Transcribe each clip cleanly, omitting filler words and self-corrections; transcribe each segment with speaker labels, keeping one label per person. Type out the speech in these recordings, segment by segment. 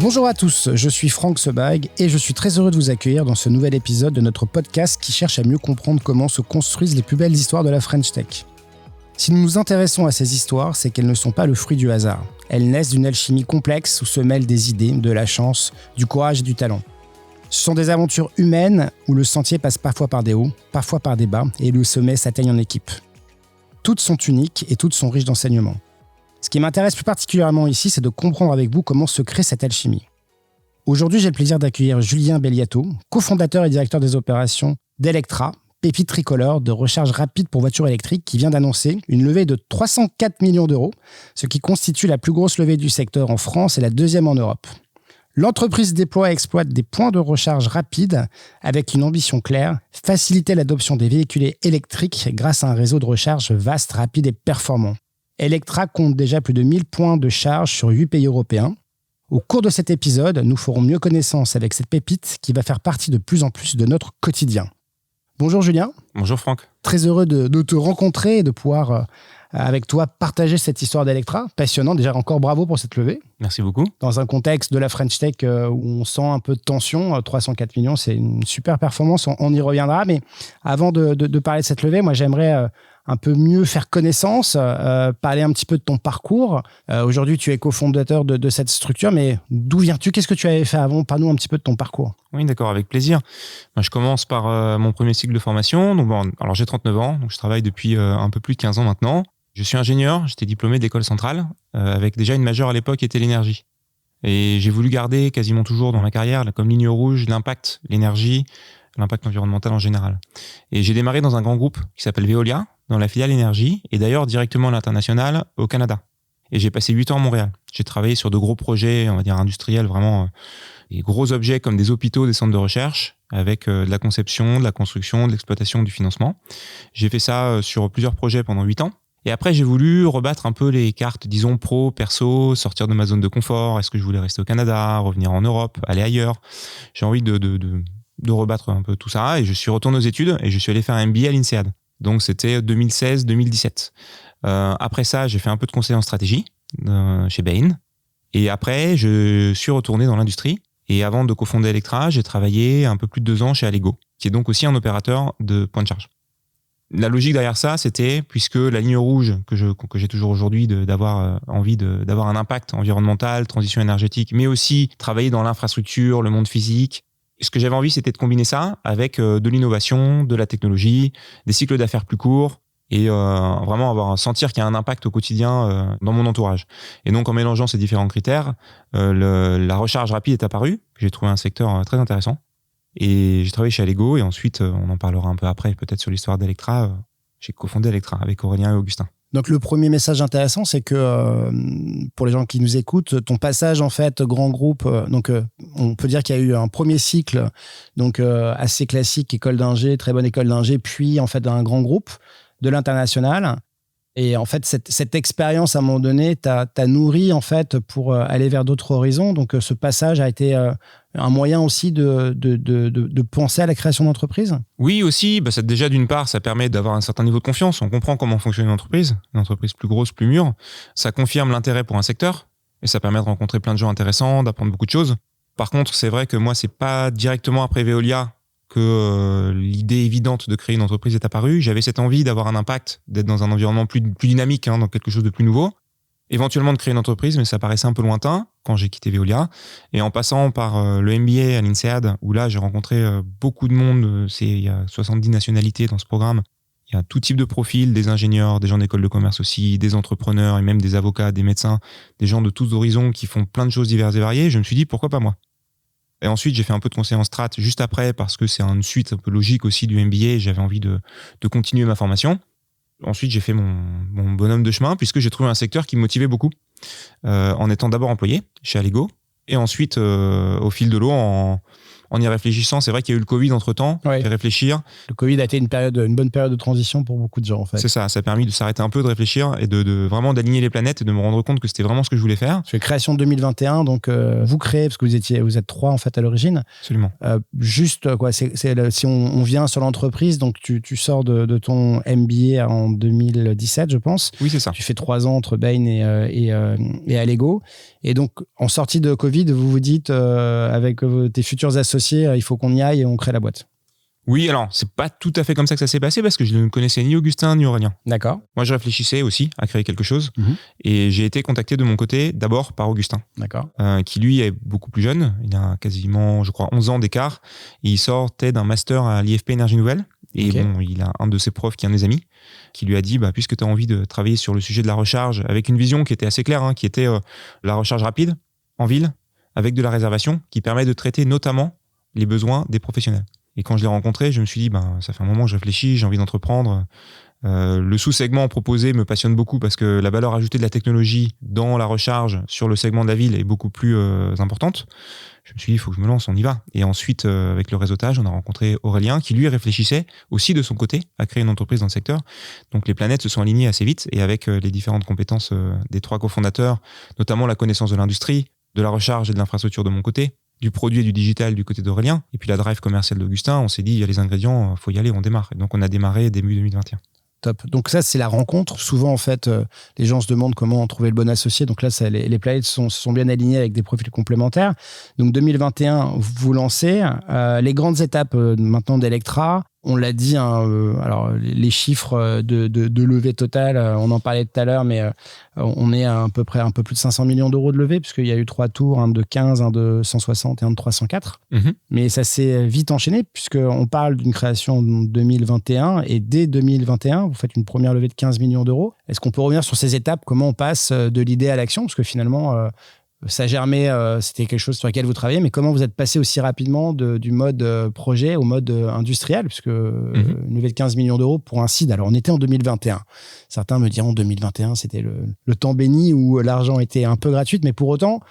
Speaker 1: Bonjour à tous, je suis Franck Sebag et je suis très heureux de vous accueillir dans ce nouvel épisode de notre podcast qui cherche à mieux comprendre comment se construisent les plus belles histoires de la French Tech. Si nous nous intéressons à ces histoires, c'est qu'elles ne sont pas le fruit du hasard. Elles naissent d'une alchimie complexe où se mêlent des idées, de la chance, du courage et du talent. Ce sont des aventures humaines où le sentier passe parfois par des hauts, parfois par des bas et le sommet s'atteigne en équipe. Toutes sont uniques et toutes sont riches d'enseignements. Ce qui m'intéresse plus particulièrement ici, c'est de comprendre avec vous comment se crée cette alchimie. Aujourd'hui, j'ai le plaisir d'accueillir Julien Belliato, cofondateur et directeur des opérations d'Electra, pépite tricolore de recharge rapide pour voitures électriques qui vient d'annoncer une levée de 304 millions d'euros, ce qui constitue la plus grosse levée du secteur en France et la deuxième en Europe. L'entreprise déploie et exploite des points de recharge rapides avec une ambition claire, faciliter l'adoption des véhicules électriques grâce à un réseau de recharge vaste, rapide et performant. Electra compte déjà plus de 1000 points de charge sur 8 pays européens. Au cours de cet épisode, nous ferons mieux connaissance avec cette pépite qui va faire partie de plus en plus de notre quotidien. Bonjour Julien.
Speaker 2: Bonjour Franck.
Speaker 1: Très heureux de te rencontrer et de pouvoir, avec toi, partager cette histoire d'Electra. Passionnant. Déjà, encore bravo pour cette levée.
Speaker 2: Merci beaucoup.
Speaker 1: Dans un contexte de la French Tech où on sent un peu de tension, 304 millions, c'est une super performance. On y reviendra. Mais avant de parler de cette levée, moi, j'aimerais un peu mieux faire connaissance, parler un petit peu de ton parcours. Aujourd'hui, tu es cofondateur de cette structure, mais d'où viens-tu? Qu'est-ce que tu avais fait avant? Parle-nous un petit peu de ton parcours.
Speaker 2: Oui, d'accord, avec plaisir. Je commence par mon premier cycle de formation. Alors j'ai 39 ans, donc je travaille depuis un peu plus de 15 ans maintenant. Je suis ingénieur, j'étais diplômé de l'école centrale, avec déjà une majeure à l'époque qui était l'énergie. Et j'ai voulu garder quasiment toujours dans ma carrière, comme ligne rouge, l'impact, l'énergie, l'impact environnemental en général. Et j'ai démarré dans un grand groupe qui s'appelle Veolia, dans la filiale énergie, et d'ailleurs directement à l'international au Canada. Et j'ai passé 8 ans à Montréal. J'ai travaillé sur de gros projets, on va dire industriels, vraiment des gros objets comme des hôpitaux, des centres de recherche, avec de la conception, de la construction, de l'exploitation, du financement. J'ai fait ça sur plusieurs projets pendant 8 ans. Et après, j'ai voulu rebattre un peu les cartes, disons, pro, perso, sortir de ma zone de confort. Est-ce que je voulais rester au Canada, revenir en Europe, aller ailleurs? J'ai envie de rebattre un peu tout ça. Et je suis retourné aux études et je suis allé faire un MBA à l'INSEAD. Donc, c'était 2016-2017. Après ça, j'ai fait un peu de conseil en stratégie chez Bain. Et après, je suis retourné dans l'industrie. Et avant de cofonder Electra, j'ai travaillé un peu plus de 2 ans chez Allego, qui est donc aussi un opérateur de point de charge. La logique derrière ça, c'était, puisque la ligne rouge que j'ai toujours aujourd'hui, d'avoir envie d'avoir un impact environnemental, transition énergétique, mais aussi travailler dans l'infrastructure, le monde physique. Ce que j'avais envie, c'était de combiner ça avec de l'innovation, de la technologie, des cycles d'affaires plus courts et vraiment sentir qu'il y a un impact au quotidien dans mon entourage. Et donc, en mélangeant ces différents critères, la recharge rapide est apparue. J'ai trouvé un secteur très intéressant. Et j'ai travaillé chez Allego et ensuite, on en parlera un peu après, peut-être sur l'histoire d'Electra. J'ai cofondé Electra avec Aurélien et Augustin.
Speaker 1: Donc le premier message intéressant, c'est que pour les gens qui nous écoutent, ton passage en fait grand groupe, on peut dire qu'il y a eu un premier cycle donc assez classique, école d'ingé, très bonne école d'ingé, puis en fait un grand groupe de l'international. Et en fait, cette expérience, à un moment donné, t'a nourri en fait pour aller vers d'autres horizons. Donc, ce passage a été un moyen aussi de penser à la création d'entreprise.
Speaker 2: Oui, aussi. Déjà, d'une part, ça permet d'avoir un certain niveau de confiance. On comprend comment fonctionne une entreprise plus grosse, plus mûre. Ça confirme l'intérêt pour un secteur et ça permet de rencontrer plein de gens intéressants, d'apprendre beaucoup de choses. Par contre, c'est vrai que moi, c'est pas directement après Veolia que l'idée évidente de créer une entreprise est apparue. J'avais cette envie d'avoir un impact, d'être dans un environnement plus dynamique, dans quelque chose de plus nouveau. Éventuellement de créer une entreprise, mais ça paraissait un peu lointain quand j'ai quitté Veolia. Et en passant par le MBA à l'INSEAD, où là j'ai rencontré beaucoup de monde, il y a 70 nationalités dans ce programme. Il y a tout type de profils, des ingénieurs, des gens d'école de commerce aussi, des entrepreneurs et même des avocats, des médecins, des gens de tous horizons qui font plein de choses diverses et variées. Je me suis dit, pourquoi pas moi? Et ensuite, j'ai fait un peu de conseil en strat juste après parce que c'est une suite un peu logique aussi du MBA. J'avais envie de continuer ma formation. Ensuite, j'ai fait mon bonhomme de chemin puisque j'ai trouvé un secteur qui me motivait beaucoup en étant d'abord employé chez Allego et ensuite, au fil de l'eau, en en y réfléchissant, c'est vrai qu'il y a eu le Covid entre-temps,
Speaker 1: Ouais.
Speaker 2: et réfléchir.
Speaker 1: Le Covid a été une bonne période de transition pour beaucoup de gens, en fait.
Speaker 2: C'est ça a permis de s'arrêter un peu, de réfléchir et de vraiment d'aligner les planètes et de me rendre compte que c'était vraiment ce que je voulais faire.
Speaker 1: Parce que création 2021, donc vous créez, parce que vous êtes 3 en fait à l'origine.
Speaker 2: Absolument.
Speaker 1: Juste, quoi, si on vient sur l'entreprise, donc tu sors de ton MBA en 2017, je pense.
Speaker 2: Oui, c'est ça.
Speaker 1: Tu fais 3 ans entre Bain et Allego. Et donc, en sortie de Covid, vous vous dites, avec tes futurs associés, il faut qu'on y aille et on crée la boîte.
Speaker 2: Oui, alors, c'est pas tout à fait comme ça que ça s'est passé parce que je ne connaissais ni Augustin ni Aurélien.
Speaker 1: D'accord.
Speaker 2: Moi, je réfléchissais aussi à créer quelque chose
Speaker 1: Et
Speaker 2: et j'ai été contacté de mon côté d'abord par Augustin,
Speaker 1: d'accord.
Speaker 2: qui lui est beaucoup plus jeune. Il a quasiment, je crois, 11 ans d'écart et il sortait d'un master à l'IFP Énergie Nouvelle. Et bon, il a un de ses profs qui est un de mes amis qui lui a dit, puisque tu as envie de travailler sur le sujet de la recharge avec une vision qui était assez claire, qui était la recharge rapide en ville avec de la réservation qui permet de traiter notamment les besoins des professionnels. Et quand je l'ai rencontré, je me suis dit, ça fait un moment que je réfléchis, j'ai envie d'entreprendre. Le sous-segment proposé me passionne beaucoup parce que la valeur ajoutée de la technologie dans la recharge sur le segment de la ville est beaucoup plus importante. Je me suis dit, il faut que je me lance, on y va. Et ensuite, avec le réseautage, on a rencontré Aurélien qui, lui, réfléchissait aussi de son côté à créer une entreprise dans le secteur. Donc, les planètes se sont alignées assez vite et avec les différentes compétences des 3 cofondateurs, notamment la connaissance de l'industrie, de la recharge et de l'infrastructure de mon côté, du produit et du digital du côté d'Aurélien, et puis la drive commerciale d'Augustin, on s'est dit, il y a les ingrédients, il faut y aller, on démarre. Et donc, on a démarré début 2021.
Speaker 1: Top. Donc ça, c'est la rencontre. Souvent, en fait, les gens se demandent comment trouver le bon associé. Donc là, les planètes se sont bien alignées avec des profils complémentaires. Donc 2021, vous vous lancez. Les grandes étapes maintenant d'Electra, on l'a dit, alors les chiffres de levée totale, on en parlait tout à l'heure, mais on est à peu près un peu plus de 500 millions d'euros de levée, puisqu'il y a eu 3 tours, un de 15, un de 160 et un de 304. Mais ça s'est vite enchaîné, puisqu'on parle d'une création en 2021, et dès 2021, vous faites une première levée de 15 millions d'euros. Est-ce qu'on peut revenir sur ces étapes, comment on passe de l'idée à l'action? Parce que finalement, ça germait, c'était quelque chose sur lequel vous travaillez, mais comment vous êtes passé aussi rapidement du mode projet au mode industriel, puisque une levée de 15 millions d'euros pour un seed. Alors, on était en 2021. Certains me diront 2021, c'était le temps béni où l'argent était un peu gratuit, mais pour autant,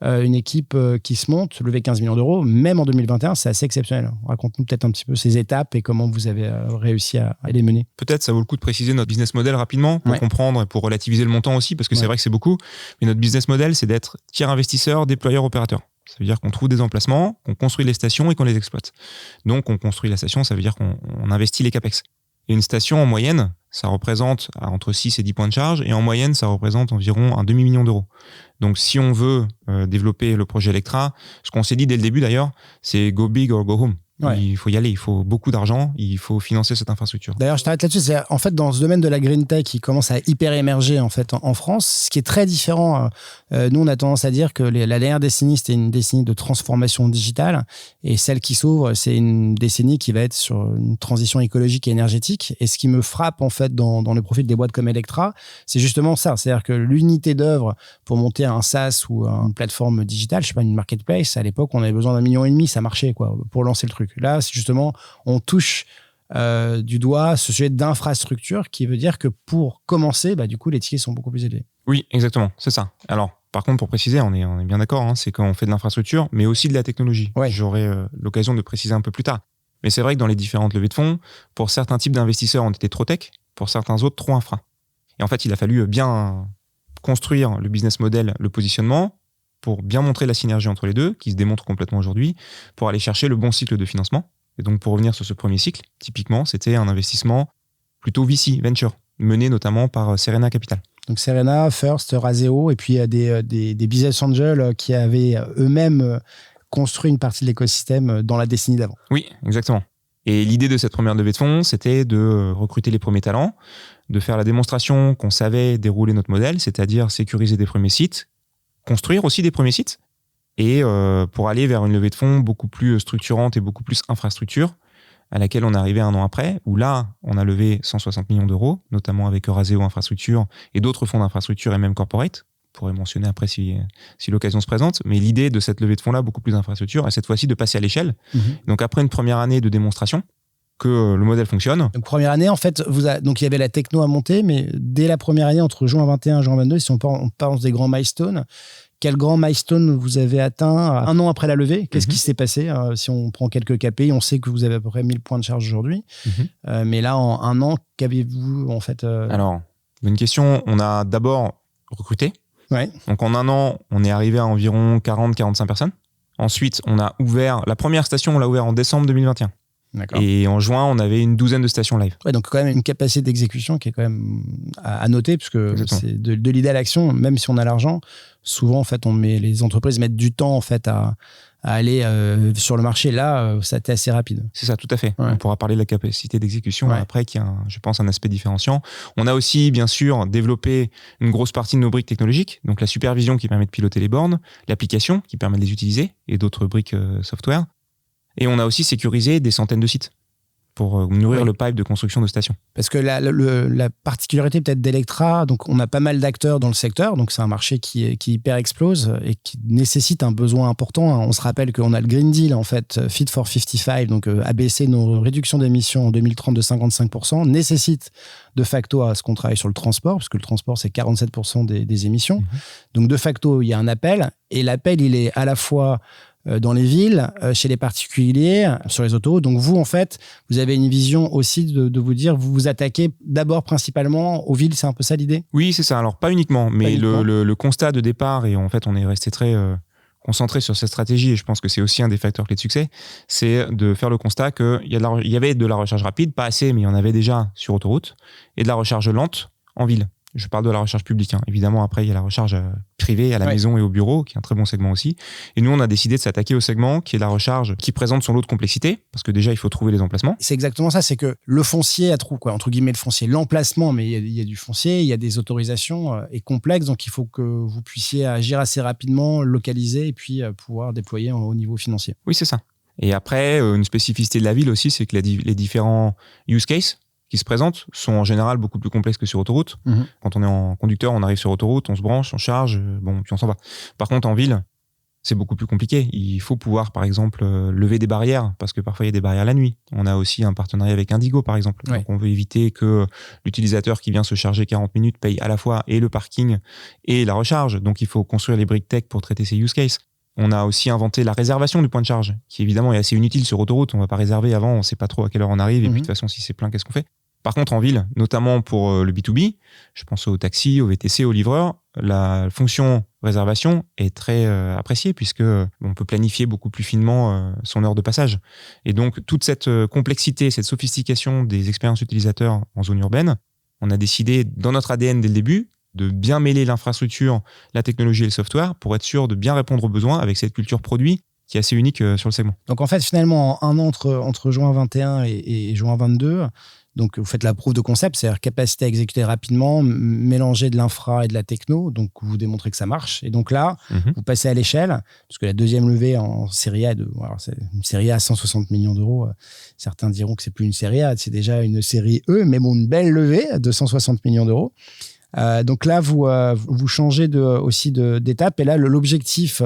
Speaker 1: une équipe qui se monte, lever 15 millions d'euros, même en 2021, c'est assez exceptionnel. Raconte-nous peut-être un petit peu ces étapes et comment vous avez réussi à les mener.
Speaker 2: Peut-être ça vaut le coup de préciser notre business model rapidement pour comprendre et pour relativiser le montant aussi, parce que c'est vrai que c'est beaucoup. Mais notre business model, c'est d'être tiers investisseur, déployeur, opérateur. Ça veut dire qu'on trouve des emplacements, qu'on construit les stations et qu'on les exploite. Donc, on construit la station, ça veut dire qu'on investit les CAPEX. Et une station, en moyenne, ça représente entre 6 et 10 points de charge, et en moyenne, ça représente environ un demi-million d'euros. Donc, si on veut développer le projet Electra, ce qu'on s'est dit dès le début d'ailleurs, c'est go big or go home. Ouais. Il faut y aller, il faut beaucoup d'argent, il faut financer cette infrastructure.
Speaker 1: D'ailleurs, je t'arrête là-dessus. C'est en fait dans ce domaine de la green tech qui commence à hyper émerger en fait en France, ce qui est très différent. Nous, on a tendance à dire que la dernière décennie, c'était une décennie de transformation digitale, et celle qui s'ouvre, c'est une décennie qui va être sur une transition écologique et énergétique. Et ce qui me frappe en fait dans le profil des boîtes comme Electra, c'est justement ça. C'est-à-dire que l'unité d'œuvre pour monter un SaaS ou une plateforme digitale, je sais pas, une marketplace, à l'époque, on avait besoin d'1,5 million, ça marchait quoi pour lancer le truc. Là, c'est justement, on touche du doigt ce sujet d'infrastructure qui veut dire que pour commencer, du coup, les tickets sont beaucoup plus élevés.
Speaker 2: Oui, exactement, c'est ça. Alors, par contre, pour préciser, on est bien d'accord, c'est qu'on fait de l'infrastructure, mais aussi de la technologie. Ouais. J'aurai l'occasion de préciser un peu plus tard. Mais c'est vrai que dans les différentes levées de fonds, pour certains types d'investisseurs, on était trop tech, pour certains autres, trop infra. Et en fait, il a fallu bien construire le business model, le positionnement, pour bien montrer la synergie entre les deux, qui se démontre complètement aujourd'hui, pour aller chercher le bon cycle de financement. Et donc, pour revenir sur ce premier cycle, typiquement, c'était un investissement plutôt VC, venture, mené notamment par Serena Capital.
Speaker 1: Donc, Serena, First, Razeo, et puis il y a des business angels qui avaient eux-mêmes construit une partie de l'écosystème dans la décennie d'avant.
Speaker 2: Oui, exactement. Et l'idée de cette première levée de fonds, c'était de recruter les premiers talents, de faire la démonstration qu'on savait dérouler notre modèle, c'est-à-dire sécuriser des premiers sites, construire aussi des premiers sites, et pour aller vers une levée de fonds beaucoup plus structurante et beaucoup plus infrastructure, à laquelle on est arrivé 1 an après, où là, on a levé 160 millions d'euros, notamment avec Razeo Infrastructure et d'autres fonds d'infrastructure et même corporate. On pourrait mentionner après si l'occasion se présente. Mais l'idée de cette levée de fonds-là, beaucoup plus d'infrastructure, est cette fois-ci de passer à l'échelle. Donc après une première année de démonstration, que le modèle fonctionne.
Speaker 1: Donc première année, en fait, donc il y avait la techno à monter, mais dès la première année, entre juin 21 et juin 22, si on pense des grands milestones, Quel grand milestone vous avez atteint un an après la levée? Qu'est-ce qui s'est passé? Si on prend quelques KPI, on sait que vous avez à peu près 1000 points de charge aujourd'hui. Mais là, en un an, qu'avez-vous en fait
Speaker 2: Alors, bonne question. On a d'abord recruté.
Speaker 1: Ouais.
Speaker 2: Donc en un an, on est arrivé à environ 40-45 personnes. Ensuite, on a ouvert, la première station, on l'a ouvert en décembre 2021.
Speaker 1: D'accord.
Speaker 2: Et en juin, on avait une douzaine de stations live.
Speaker 1: Ouais, donc quand même une capacité d'exécution qui est quand même à noter, puisque c'est de l'idée à l'action, même si on a l'argent, souvent en fait les entreprises mettent du temps en fait à aller sur le marché. Là, ça a été assez rapide.
Speaker 2: C'est ça, tout à fait.
Speaker 1: Ouais.
Speaker 2: On pourra parler de la capacité d'exécution après, qui est, je pense, un aspect différenciant. On a aussi, bien sûr, développé une grosse partie de nos briques technologiques, donc la supervision qui permet de piloter les bornes, l'application qui permet de les utiliser et d'autres briques software. Et on a aussi sécurisé des centaines de sites pour nourrir le pipe de construction de stations.
Speaker 1: Parce que la particularité peut-être d'Electra, donc on a pas mal d'acteurs dans le secteur, donc c'est un marché qui hyper explose et qui nécessite un besoin important. On se rappelle qu'on a le Green Deal, en fait, Fit for 55, donc abaisser nos réductions d'émissions en 2030 de 55%, nécessite de facto à ce qu'on travaille sur le transport, parce que le transport, c'est 47% des émissions. Donc de facto, il y a un appel, et l'appel, il est à la fois dans les villes, chez les particuliers, sur les autos. Donc vous, en fait, vous avez une vision aussi de vous dire, vous vous attaquez d'abord principalement aux villes, c'est un peu ça l'idée?
Speaker 2: Oui, c'est ça. Alors pas uniquement, mais le constat de départ, et en fait on est resté très concentré sur cette stratégie, et je pense que c'est aussi un des facteurs clés de succès, c'est de faire le constat qu'il y avait de la recharge rapide, pas assez, mais il y en avait déjà sur autoroute, et de la recharge lente en ville. Je parle de la recharge publique. Évidemment, après, il y a la recharge privée à la maison et au bureau, qui est un très bon segment aussi. Et nous, on a décidé de s'attaquer au segment qui est la recharge qui présente son lot de complexité, parce que déjà, il faut trouver les emplacements.
Speaker 1: C'est exactement ça, c'est que le foncier entre guillemets le foncier, l'emplacement, mais il y a du foncier, il y a des autorisations est complexe, donc il faut que vous puissiez agir assez rapidement, localiser et puis pouvoir déployer au niveau financier.
Speaker 2: Oui, c'est ça. Et après, une spécificité de la ville aussi, c'est que les différents use cases qui se présentent sont en général beaucoup plus complexes que sur autoroute. Quand on est en conducteur, on arrive sur autoroute, on se branche, on charge, puis on s'en va. Par contre, en ville, c'est beaucoup plus compliqué. Il faut pouvoir, par exemple, lever des barrières, parce que parfois, il y a des barrières la nuit. On a aussi un partenariat avec Indigo, par exemple. Donc, on veut éviter que l'utilisateur qui vient se charger 40 minutes paye à la fois et le parking et la recharge. Donc, il faut construire les briques tech pour traiter ces use cases. On a aussi inventé la réservation du point de charge, qui évidemment est assez inutile sur autoroute. On ne va pas réserver avant, on ne sait pas trop à quelle heure on arrive. Et puis de toute façon, si c'est plein, qu'est-ce qu'on fait? Par contre, en ville, notamment pour le B2B, je pense aux taxis, aux VTC, aux livreurs, la fonction réservation est très appréciée, puisque on peut planifier beaucoup plus finement son heure de passage. Et donc, toute cette complexité, cette sophistication des expériences utilisateurs en zone urbaine, on a décidé, dans notre ADN dès le début, de bien mêler l'infrastructure, la technologie et le software pour être sûr de bien répondre aux besoins avec cette culture produit qui est assez unique sur le segment.
Speaker 1: Donc en fait, finalement, en un an entre juin 21 et juin 22, donc vous faites la proof de concept, c'est-à-dire capacité à exécuter rapidement, mélanger de l'infra et de la techno, donc vous démontrez que ça marche. Et donc là, vous passez à l'échelle, parce que la deuxième levée en série A, c'est une série A à 160 millions d'euros. Certains diront que c'est plus une série A, c'est déjà une série E, mais bon, une belle levée à 260 millions d'euros. Donc là, vous changez aussi d'étape. Et là, l'objectif,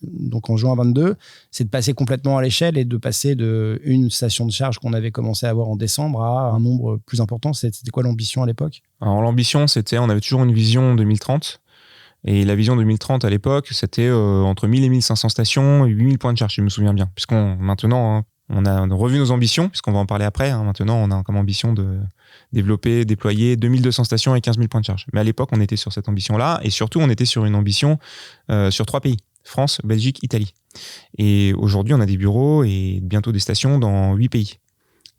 Speaker 1: donc en juin 22, c'est de passer complètement à l'échelle et de passer d'une station de charge qu'on avait commencé à avoir en décembre à un nombre plus important. C'était quoi l'ambition à l'époque?
Speaker 2: Alors l'ambition, on avait toujours une vision 2030. Et la vision 2030 à l'époque, c'était entre 1000 et 1500 stations et 8000 points de charge, je me souviens bien. Puisqu'on maintenant, on a revu nos ambitions, puisqu'on va en parler après. Maintenant, on a comme ambition de développer, déployer 2200 stations et 15 000 points de charge. Mais à l'époque, on était sur cette ambition-là. Et surtout, on était sur une ambition sur 3 pays. France, Belgique, Italie. Et aujourd'hui, on a des bureaux et bientôt des stations dans 8 pays.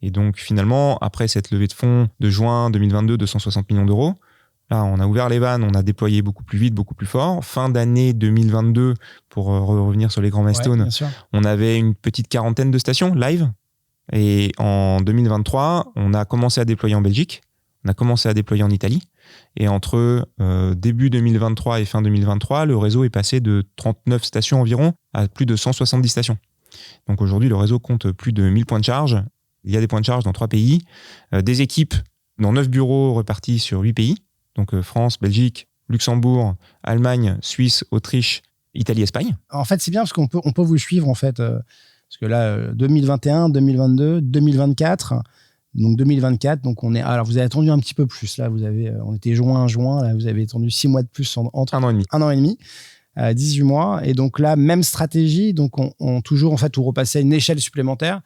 Speaker 2: Et donc, finalement, après cette levée de fonds de juin 2022 de 160 millions d'euros, là, on a ouvert les vannes, on a déployé beaucoup plus vite, beaucoup plus fort. Fin d'année 2022, pour revenir sur les grands milestones, on avait une petite quarantaine de stations live. Et en 2023, on a commencé à déployer en Belgique, on a commencé à déployer en Italie. Et entre début 2023 et fin 2023, le réseau est passé de 39 stations environ à plus de 170 stations. Donc aujourd'hui, le réseau compte plus de 1000 points de charge. Il y a des points de charge dans 3 pays, des équipes dans 9 bureaux répartis sur 8 pays. Donc France, Belgique, Luxembourg, Allemagne, Suisse, Autriche, Italie, Espagne.
Speaker 1: En fait, c'est bien parce qu'on peut vous suivre en fait. Parce que là, 2021, 2022, 2024. Donc 2024, donc alors vous avez attendu un petit peu plus. Là, on était juin, là, vous avez attendu 6 mois de plus entre
Speaker 2: 1 an et demi.
Speaker 1: 1 an et demi. à 18 mois. Et donc là, même stratégie, donc on toujours en fait, vous repassez à une échelle supplémentaire.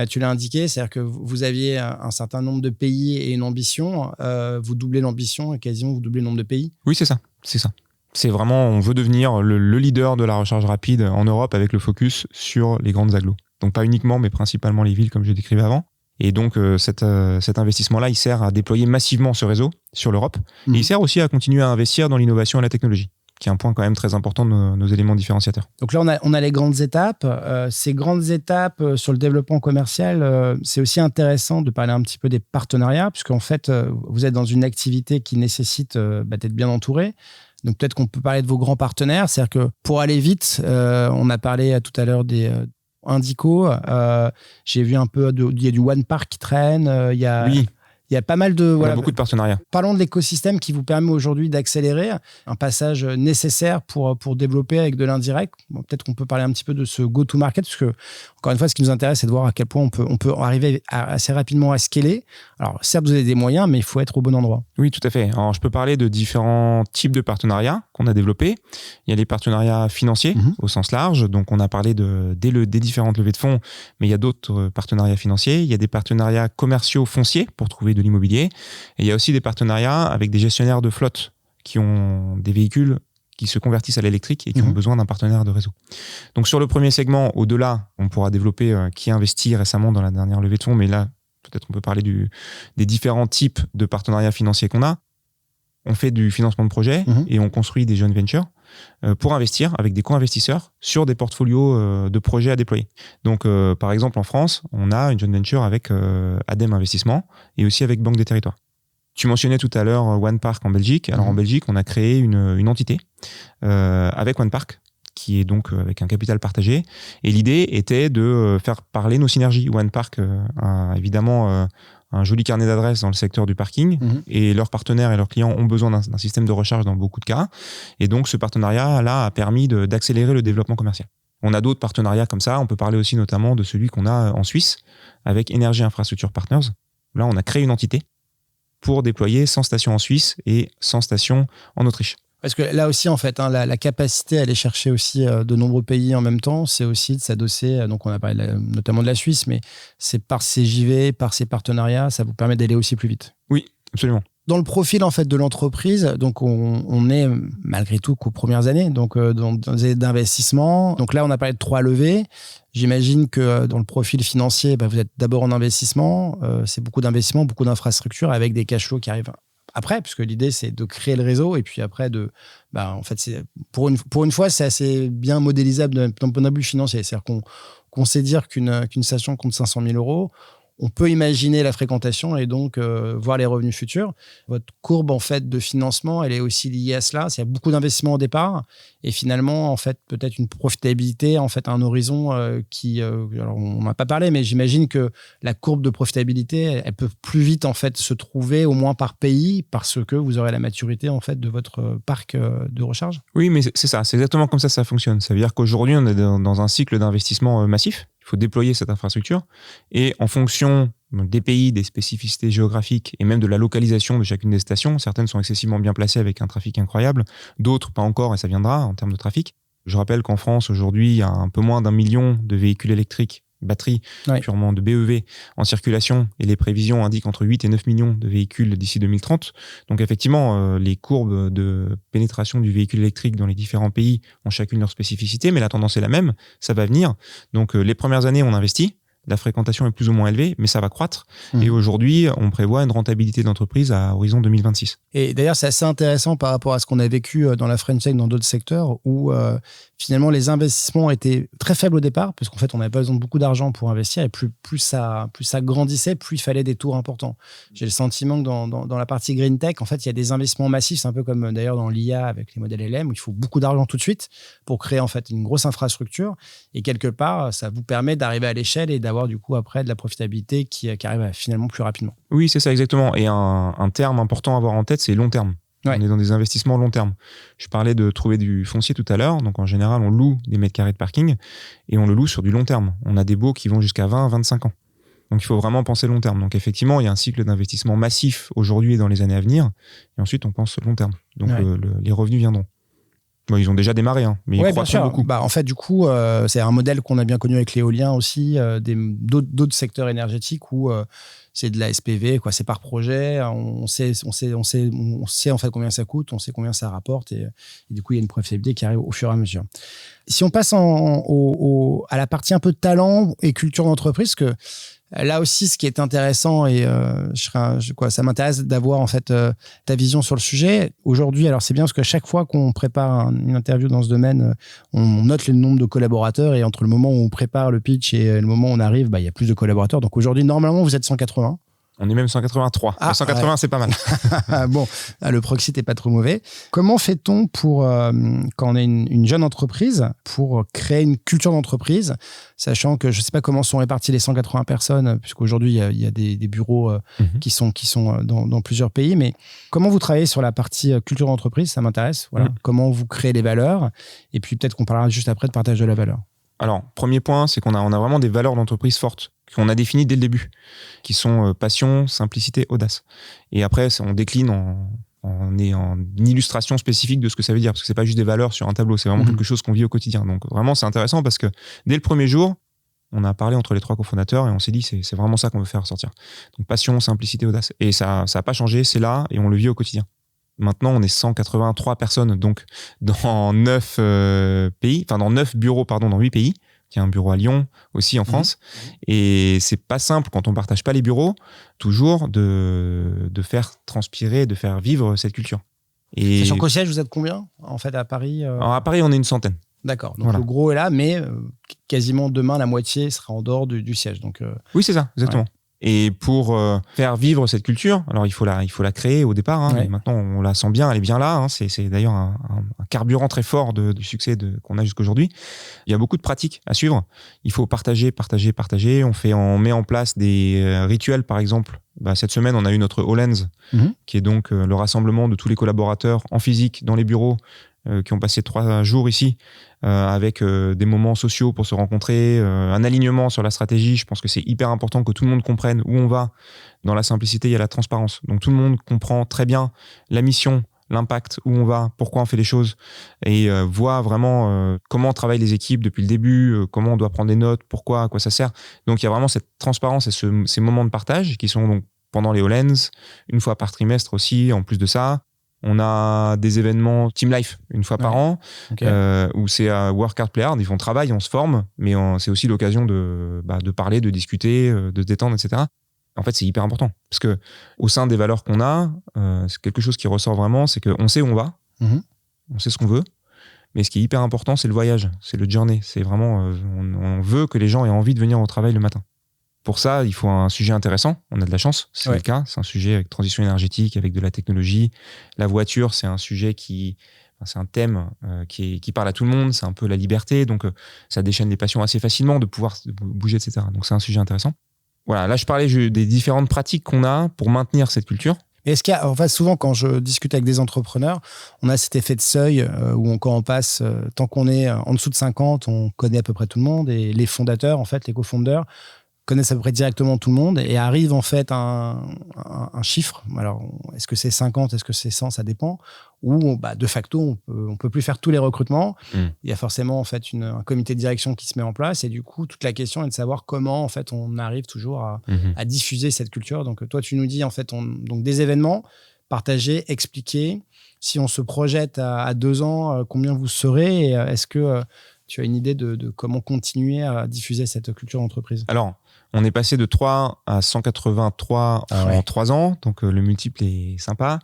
Speaker 1: Tu l'as indiqué, c'est-à-dire que vous aviez un certain nombre de pays et une ambition. Vous doublez l'ambition et quasiment vous doublez le nombre de pays.
Speaker 2: Oui, c'est ça. C'est vraiment, on veut devenir le leader de la recharge rapide en Europe avec le focus sur les grandes agglos. Donc pas uniquement, mais principalement les villes comme je décrivais avant. Et donc cet investissement-là, il sert à déployer massivement ce réseau sur l'Europe. Et il sert aussi à continuer à investir dans l'innovation et la technologie, qui est un point quand même très important de nos éléments différenciateurs.
Speaker 1: Donc là, on a les grandes étapes. Ces grandes étapes sur le développement commercial, c'est aussi intéressant de parler un petit peu des partenariats, puisqu'en fait, vous êtes dans une activité qui nécessite d'être bien entouré. Donc peut-être qu'on peut parler de vos grands partenaires. C'est-à-dire que pour aller vite, on a parlé tout à l'heure des Indico. J'ai vu un peu, il y a du OnePark qui traîne. Il y a pas mal de...
Speaker 2: On a beaucoup de partenariats.
Speaker 1: Parlons de l'écosystème qui vous permet aujourd'hui d'accélérer un passage nécessaire pour développer avec de l'indirect. Bon, peut-être qu'on peut parler un petit peu de ce go-to-market, parce que, encore une fois, ce qui nous intéresse, c'est de voir à quel point on peut arriver assez rapidement à scaler. Alors, certes, vous avez des moyens, mais il faut être au bon endroit.
Speaker 2: Oui, tout à fait. Alors, je peux parler de différents types de partenariats qu'on a développés. Il y a les partenariats financiers au sens large. Donc, on a parlé des différentes levées de fonds, mais il y a d'autres partenariats financiers. Il y a des partenariats commerciaux fonciers pour trouver de l'immobilier. Et il y a aussi des partenariats avec des gestionnaires de flotte qui ont des véhicules qui se convertissent à l'électrique et qui ont besoin d'un partenaire de réseau. Donc sur le premier segment, au-delà, on pourra développer qui investit récemment dans la dernière levée de fonds, mais là, peut-être on peut parler des différents types de partenariats financiers qu'on a. On fait du financement de projet et on construit des joint ventures pour investir avec des co-investisseurs sur des portfolios de projets à déployer. Donc, par exemple, en France, on a une joint venture avec ADEME Investissement et aussi avec Banque des Territoires. Tu mentionnais tout à l'heure OnePark en Belgique. Alors, en Belgique, on a créé une entité avec OnePark qui est donc avec un capital partagé. Et l'idée était de faire parler nos synergies. OnePark a évidemment un joli carnet d'adresses dans le secteur du parking et leurs partenaires et leurs clients ont besoin d'un système de recharge dans beaucoup de cas. Et donc, ce partenariat-là a permis d'accélérer le développement commercial. On a d'autres partenariats comme ça. On peut parler aussi notamment de celui qu'on a en Suisse avec Energy Infrastructure Partners. Là, on a créé une entité pour déployer 100 stations en Suisse et 100 stations en Autriche.
Speaker 1: Parce que là aussi, en fait, la capacité à aller chercher aussi de nombreux pays en même temps, c'est aussi de s'adosser. Donc, on a parlé notamment de la Suisse, mais c'est par ces JV, par ces partenariats, ça vous permet d'aller aussi plus vite.
Speaker 2: Oui, absolument.
Speaker 1: Dans le profil en fait de l'entreprise, donc on est malgré tout qu'aux premières années, donc dans des années d'investissement. Donc là, on a parlé de 3 levées. J'imagine que dans le profil financier, vous êtes d'abord en investissement. C'est beaucoup d'investissement, beaucoup d'infrastructures avec des cash flows qui arrivent après, puisque l'idée c'est de créer le réseau et puis après en fait, c'est pour une fois, c'est assez bien modélisable d'un point de vue financier. C'est-à-dire qu'on sait dire qu'une station compte 500 000 €. On peut imaginer la fréquentation et donc voir les revenus futurs. Votre courbe en fait de financement, elle est aussi liée à cela. Il y a beaucoup d'investissements au départ et finalement en fait peut-être une profitabilité en fait à un horizon alors on n'a pas parlé, mais j'imagine que la courbe de profitabilité, elle peut plus vite en fait se trouver au moins par pays parce que vous aurez la maturité en fait de votre parc de recharge.
Speaker 2: Oui, mais c'est ça, c'est exactement comme ça fonctionne. Ça veut dire qu'aujourd'hui on est dans un cycle d'investissement massif. Il faut déployer cette infrastructure et en fonction des pays, des spécificités géographiques et même de la localisation de chacune des stations, certaines sont excessivement bien placées avec un trafic incroyable, d'autres pas encore et ça viendra en termes de trafic. Je rappelle qu'en France aujourd'hui, il y a un peu moins d'1 million de véhicules électriques, batteries, purement de BEV en circulation et les prévisions indiquent entre 8 et 9 millions de véhicules d'ici 2030. Donc effectivement, les courbes de pénétration du véhicule électrique dans les différents pays ont chacune leur spécificité, mais la tendance est la même, ça va venir. Donc les premières années, on investit, la fréquentation est plus ou moins élevée, mais ça va croître. Et aujourd'hui, on prévoit une rentabilité d'entreprise à horizon 2026.
Speaker 1: Et d'ailleurs, c'est assez intéressant par rapport à ce qu'on a vécu dans la French Tech, dans d'autres secteurs, où finalement, les investissements étaient très faibles au départ, parce qu'en fait, on n'avait pas besoin de beaucoup d'argent pour investir, et plus ça grandissait, plus il fallait des tours importants. J'ai le sentiment que dans la partie Green Tech, en fait, il y a des investissements massifs, c'est un peu comme d'ailleurs dans l'IA avec les modèles LM, où il faut beaucoup d'argent tout de suite pour créer en fait une grosse infrastructure, et quelque part, ça vous permet d'arriver à l'échelle et d'avoir du coup après de la profitabilité qui arrive finalement plus rapidement.
Speaker 2: Oui, c'est ça exactement. Et un terme important à avoir en tête, c'est long terme. Ouais. On est dans des investissements long terme. Je parlais de trouver du foncier tout à l'heure. Donc, en général, on loue des mètres carrés de parking et on le loue sur du long terme. On a des baux qui vont jusqu'à 20, 25 ans. Donc, il faut vraiment penser long terme. Donc, effectivement, il y a un cycle d'investissement massif aujourd'hui et dans les années à venir. Et ensuite, on pense long terme. Donc, les revenus viendront. Bon, ils ont déjà démarré, hein, mais ils croient beaucoup.
Speaker 1: En fait, du coup, c'est un modèle qu'on a bien connu avec l'éolien aussi, d'autres secteurs énergétiques où c'est de la SPV, quoi. C'est par projet. On sait en fait combien ça coûte, on sait combien ça rapporte, et du coup, il y a une profitabilité qui arrive au fur et à mesure. Si on passe à la partie un peu talent et culture d'entreprise, que là aussi, ce qui est intéressant, et ça m'intéresse d'avoir en fait ta vision sur le sujet. Aujourd'hui, alors c'est bien parce qu'à chaque fois qu'on prépare une interview dans ce domaine, on note le nombre de collaborateurs, et entre le moment où on prépare le pitch et le moment où on arrive, il y a plus de collaborateurs. Donc aujourd'hui, normalement, vous êtes 180.
Speaker 2: On est même 183. 180, ouais. C'est pas mal.
Speaker 1: Bon, le proxy n'est pas trop mauvais. Comment fait-on pour, quand on est une jeune entreprise, pour créer une culture d'entreprise, sachant que je ne sais pas comment sont réparties les 180 personnes, puisqu'aujourd'hui, il y a des bureaux qui sont dans plusieurs pays. Mais comment vous travaillez sur la partie culture d'entreprise? Ça m'intéresse. Voilà. Comment vous créez les valeurs? Et puis peut-être qu'on parlera juste après de partage de la valeur.
Speaker 2: Alors, premier point, c'est qu'on a vraiment des valeurs d'entreprise fortes qu'on a définies dès le début, qui sont passion, simplicité, audace. Et après, on décline en illustration spécifique de ce que ça veut dire, parce que c'est pas juste des valeurs sur un tableau, c'est vraiment quelque chose qu'on vit au quotidien. Donc vraiment, c'est intéressant parce que dès le premier jour, on a parlé entre les 3 cofondateurs et on s'est dit c'est vraiment ça qu'on veut faire ressortir. Donc passion, simplicité, audace. Et ça n'a pas changé, c'est là et on le vit au quotidien. Maintenant, on est 183 personnes donc dans 9 pays, enfin dans 9 bureaux, dans 8 pays. Il y a un bureau à Lyon aussi en France. Et c'est pas simple quand on partage pas les bureaux, toujours de faire transpirer, de faire vivre cette culture. Et
Speaker 1: sachant qu'au siège, vous êtes combien en fait à Paris?
Speaker 2: Alors à Paris, on est une centaine.
Speaker 1: D'accord. Donc voilà. Le gros est là, mais quasiment demain, la moitié sera en dehors du siège. Donc,
Speaker 2: oui, c'est ça, exactement. Ouais. Et pour faire vivre cette culture, alors il faut la créer au départ. Hein, et maintenant, on la sent bien, elle est bien là. Hein, c'est d'ailleurs un carburant très fort du succès qu'on a jusqu'aujourd'hui. Il y a beaucoup de pratiques à suivre. Il faut partager. On met en place des rituels, par exemple. Cette semaine, on a eu notre All-Hands, qui est donc le rassemblement de tous les collaborateurs en physique dans les bureaux, qui ont passé 3 jours ici, avec des moments sociaux pour se rencontrer, un alignement sur la stratégie. Je pense que c'est hyper important que tout le monde comprenne où on va. Dans la simplicité, il y a la transparence. Donc tout le monde comprend très bien la mission, l'impact, où on va, pourquoi on fait les choses, et voit vraiment comment travaillent les équipes depuis le début, comment on doit prendre des notes, pourquoi, à quoi ça sert. Donc il y a vraiment cette transparence et ces moments de partage qui sont donc pendant les All-Hands, une fois par trimestre aussi, en plus de ça. On a des événements Team Life une fois par an, où c'est work hard, play hard. On travaille, on se forme, mais c'est aussi l'occasion de parler, de discuter, de se détendre, etc. En fait, c'est hyper important. Parce que au sein des valeurs qu'on a, c'est quelque chose qui ressort vraiment, c'est qu'on sait où on va, on sait ce qu'on veut, mais ce qui est hyper important, c'est le voyage, c'est le journey. C'est vraiment, on veut que les gens aient envie de venir au travail le matin. Pour ça, il faut un sujet intéressant. On a de la chance, c'est le cas. C'est un sujet avec transition énergétique, avec de la technologie. La voiture, c'est un sujet c'est un thème qui parle à tout le monde. C'est un peu la liberté. Donc, ça déchaîne les passions assez facilement de pouvoir bouger, etc. Donc, c'est un sujet intéressant. Voilà, là, je parlais des différentes pratiques qu'on a pour maintenir cette culture.
Speaker 1: Est-ce qu'il y a, enfin, souvent, quand je discute avec des entrepreneurs, on a cet effet de seuil où quand on passe, tant qu'on est en dessous de 50, on connaît à peu près tout le monde. Et les fondateurs, en fait, les cofondeurs, connaissent à peu près directement tout le monde et arrive en fait un chiffre. Alors, est-ce que c'est 50, est-ce que c'est 100, ça dépend. Ou de facto, on peut plus faire tous les recrutements. Il y a forcément en fait un comité de direction qui se met en place et du coup, toute la question est de savoir comment en fait on arrive toujours à diffuser cette culture. Donc, toi, tu nous dis en fait donc des événements, partager, expliquer. Si on se projette à 2 ans, combien vous serez et est-ce que tu as une idée de comment continuer à diffuser cette culture d'entreprise?
Speaker 2: Alors, on est passé de 3 à 183 en 3 ans, donc le multiple est sympa.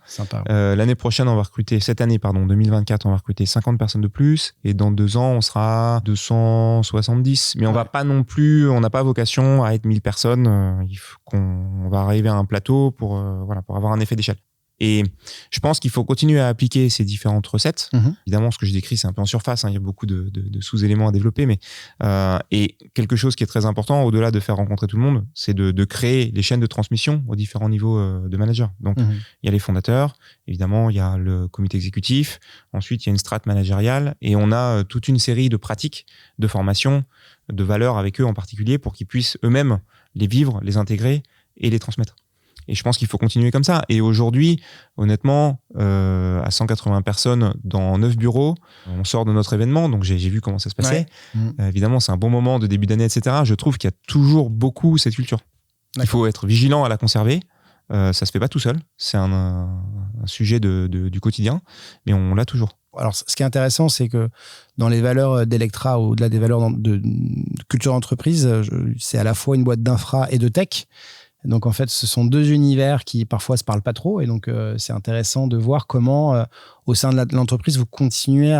Speaker 2: L'année prochaine, on va recruter, cette année, 2024, on va recruter 50 personnes de plus, et dans 2 ans, on sera 270. Mais on va pas non plus, on n'a pas vocation à être 1000 personnes. Il faut qu'on va arriver à un plateau pour avoir un effet d'échelle. Et je pense qu'il faut continuer à appliquer ces différentes recettes. Évidemment, ce que je décris, c'est un peu en surface. Il y a beaucoup de sous-éléments à développer. Mais, et quelque chose qui est très important, au-delà de faire rencontrer tout le monde, c'est de créer les chaînes de transmission aux différents niveaux de managers. Donc, il y a les fondateurs, évidemment, il y a le comité exécutif. Ensuite, il y a une strate managériale. Et on a toute une série de pratiques, de formations, de valeurs avec eux en particulier pour qu'ils puissent eux-mêmes les vivre, les intégrer et les transmettre. Et je pense qu'il faut continuer comme ça. Et aujourd'hui, honnêtement, à 180 personnes dans 9 bureaux, on sort de notre événement, donc j'ai vu comment ça se passait. Évidemment, c'est un bon moment de début d'année, etc. Je trouve qu'il y a toujours beaucoup cette culture. Il faut être vigilant à la conserver. Ça se fait pas tout seul. C'est un sujet du quotidien, mais on l'a toujours.
Speaker 1: Alors, ce qui est intéressant, c'est que dans les valeurs d'Electra, au-delà des valeurs de culture d'entreprise, c'est à la fois une boîte d'infra et de tech. Donc, en fait, ce sont deux univers qui parfois se parlent pas trop. Et donc, c'est intéressant de voir comment, au sein de l'entreprise, vous continuez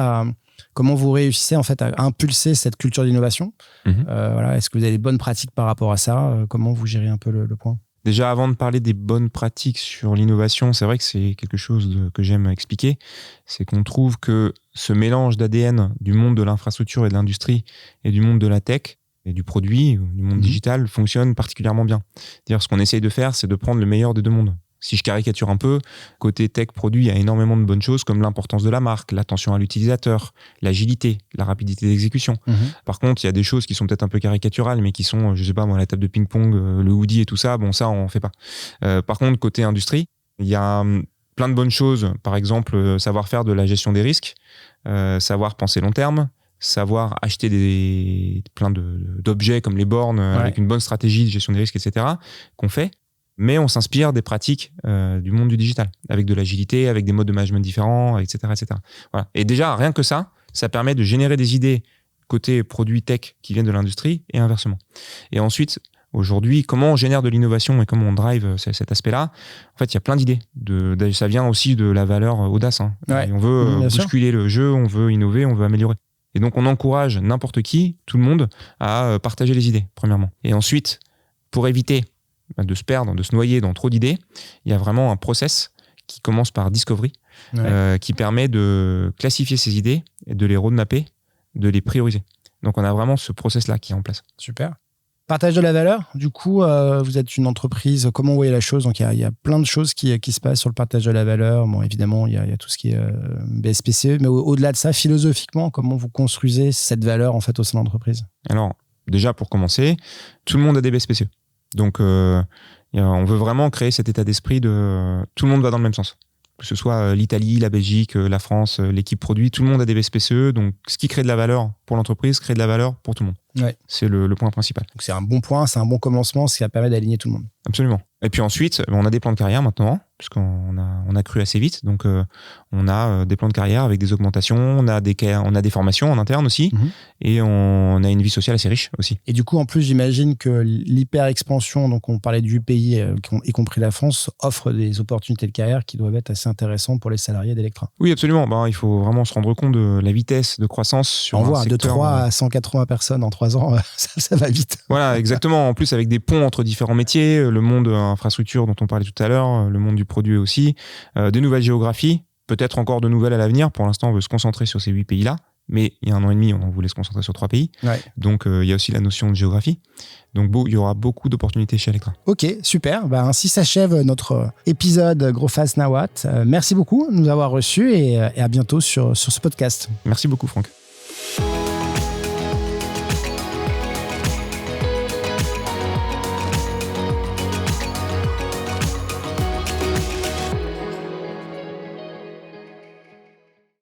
Speaker 1: comment vous réussissez en fait à impulser cette culture d'innovation. Voilà, est-ce que vous avez des bonnes pratiques par rapport à ça? Comment vous gérez un peu le point?
Speaker 2: Déjà, avant de parler des bonnes pratiques sur l'innovation, c'est vrai que c'est quelque chose que j'aime expliquer. C'est qu'on trouve que ce mélange d'ADN du monde de l'infrastructure et de l'industrie et du monde de la tech et du produit, du monde digital, fonctionne particulièrement bien. C'est-à-dire, ce qu'on essaye de faire, c'est de prendre le meilleur des deux mondes. Si je caricature un peu, côté tech produit, il y a énormément de bonnes choses comme l'importance de la marque, l'attention à l'utilisateur, l'agilité, la rapidité d'exécution. Par contre, il y a des choses qui sont peut-être un peu caricaturales, mais qui sont, je sais pas moi, la table de ping-pong, le hoodie et tout ça. Bon, ça, on fait pas. Par contre, côté industrie, il y a plein de bonnes choses. Par exemple, savoir faire de la gestion des risques, savoir penser long terme, savoir acheter plein d'objets comme les bornes avec une bonne stratégie de gestion des risques, etc., qu'on fait. Mais on s'inspire des pratiques du monde du digital, avec de l'agilité, avec des modes de management différents, etc. etc. Voilà. Et déjà, rien que ça permet de générer des idées côté produits tech qui viennent de l'industrie et inversement. Et ensuite, aujourd'hui, comment on génère de l'innovation et comment on drive cet aspect-là? En fait, il y a plein d'idées. Ça vient aussi de la valeur audace. Et on veut bousculer le jeu, on veut innover, on veut améliorer. Et donc, on encourage n'importe qui, tout le monde, à partager les idées, premièrement. Et ensuite, pour éviter de se perdre, de se noyer dans trop d'idées, il y a vraiment un process qui commence par discovery, qui permet de classifier ces idées et de les roadmapper, de les prioriser. Donc, on a vraiment ce process-là qui est en place.
Speaker 1: Super. Partage de la valeur, du coup, vous êtes une entreprise, comment vous voyez la chose? Donc, il y a plein de choses qui se passent sur le partage de la valeur. Bon, évidemment, il y a tout ce qui est BSPCE, mais au-delà de ça, philosophiquement, comment vous construisez cette valeur en fait, au sein de l'entreprise?
Speaker 2: Alors, déjà, pour commencer, tout le monde a des BSPCE. Donc, on veut vraiment créer cet état d'esprit de tout le monde va dans le même sens. Que ce soit l'Italie, la Belgique, la France, l'équipe produit, tout le monde a des BSPCE. Donc, ce qui crée de la valeur pour l'entreprise crée de la valeur pour tout le monde. C'est le point principal.
Speaker 1: Donc, c'est un bon point, c'est un bon commencement, ce qui permet d'aligner tout le monde.
Speaker 2: Absolument. Et puis ensuite, on a des plans de carrière maintenant, puisqu'on a cru assez vite. Donc, on a des plans de carrière avec des augmentations, on a des formations en interne aussi, et on a une vie sociale assez riche aussi.
Speaker 1: Et du coup, en plus, j'imagine que l'hyper-expansion, donc on parlait du pays, y compris la France, offre des opportunités de carrière qui doivent être assez intéressantes pour les salariés d'Electra.
Speaker 2: Oui, absolument. Il faut vraiment se rendre compte de la vitesse de croissance sur un secteur.
Speaker 1: De 3 à 180 personnes en 3 ans, ça va vite.
Speaker 2: Voilà, exactement. En plus, avec des ponts entre différents métiers, le monde infrastructure dont on parlait tout à l'heure, le monde du produit aussi, des nouvelles géographies, peut-être encore de nouvelles à l'avenir. Pour l'instant, on veut se concentrer sur ces 8 pays-là, mais il y a 1 an et demi, on voulait se concentrer sur 3 pays. Donc, il y a aussi la notion de géographie. Donc, il y aura beaucoup d'opportunités chez Electra. Ok, super. Ainsi s'achève notre épisode Growfast Now What. Merci beaucoup de nous avoir reçus et à bientôt sur ce podcast. Merci beaucoup, Franck.